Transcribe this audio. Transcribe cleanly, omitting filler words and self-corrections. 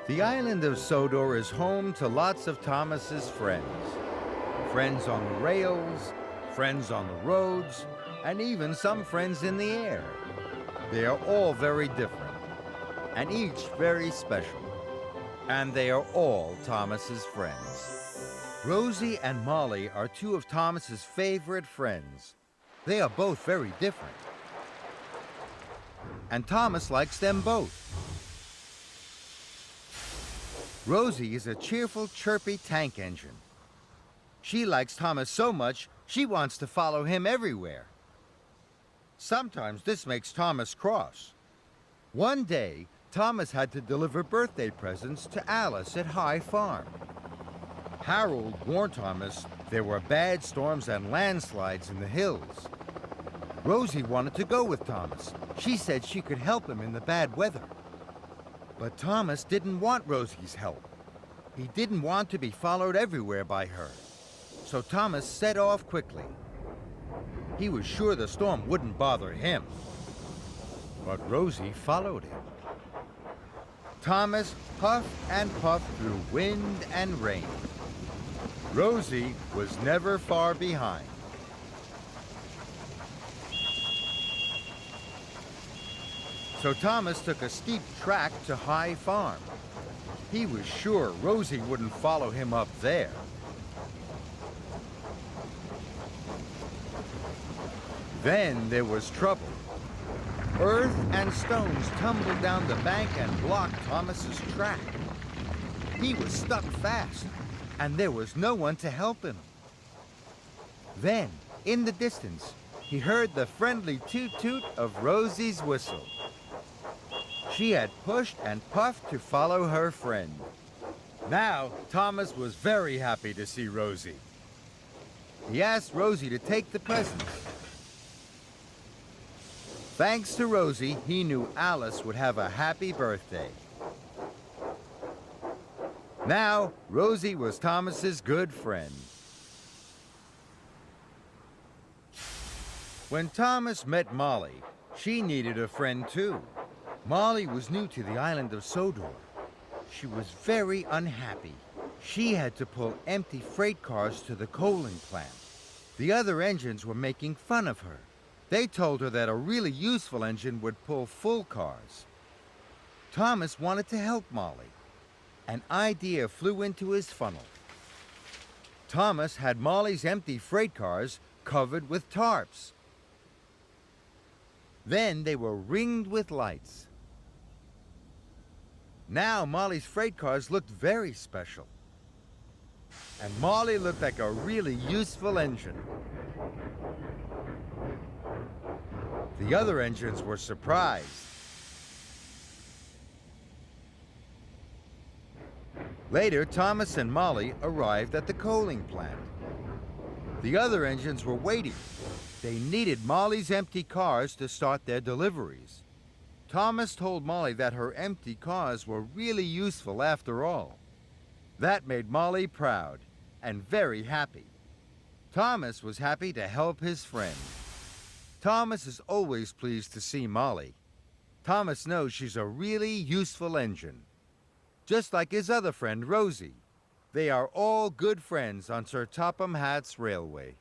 The island of Sodor is home to lots of Thomas's friends. Friends on the rails, friends on the roads, and even some friends in the air. They are all very different, and each very special. And they are all Thomas's friends. Rosie and Molly are two of Thomas's favorite friends. They are both very different. And Thomas likes them both. Rosie is a cheerful, chirpy tank engine. She likes Thomas so much, she wants to follow him everywhere. Sometimes this makes Thomas cross. One day, Thomas had to deliver birthday presents to Alice at High Farm. Harold warned Thomas there were bad storms and landslides in the hills. Rosie wanted to go with Thomas. She said she could help him in the bad weather. But Thomas didn't want Rosie's help. He didn't want to be followed everywhere by her. So Thomas set off quickly. He was sure the storm wouldn't bother him. But Rosie followed him. Thomas puffed and puffed through wind and rain. Rosie was never far behind. So Thomas took a steep track to High Farm. He was sure Rosie wouldn't follow him up there. Then there was trouble. Earth and stones tumbled down the bank and blocked Thomas's track. He was stuck fast, and there was no one to help him. Then, in the distance, he heard the friendly toot-toot of Rosie's whistle. She had pushed and puffed to follow her friend. Now, Thomas was very happy to see Rosie. He asked Rosie to take the presents. Thanks to Rosie, he knew Alice would have a happy birthday. Now, Rosie was Thomas's good friend. When Thomas met Molly, she needed a friend too. Molly was new to the island of Sodor. She was very unhappy. She had to pull empty freight cars to the coaling plant. The other engines were making fun of her. They told her that a really useful engine would pull full cars. Thomas wanted to help Molly. An idea flew into his funnel. Thomas had Molly's empty freight cars covered with tarps. Then they were ringed with lights. Now Molly's freight cars looked very special. And Molly looked like a really useful engine. The other engines were surprised. Later, Thomas and Molly arrived at the coaling plant. The other engines were waiting. They needed Molly's empty cars to start their deliveries. Thomas told Molly that her empty cars were really useful after all. That made Molly proud and very happy. Thomas was happy to help his friend. Thomas is always pleased to see Molly. Thomas knows she's a really useful engine. Just like his other friend, Rosie. They are all good friends on Sir Topham Hatt's Railway.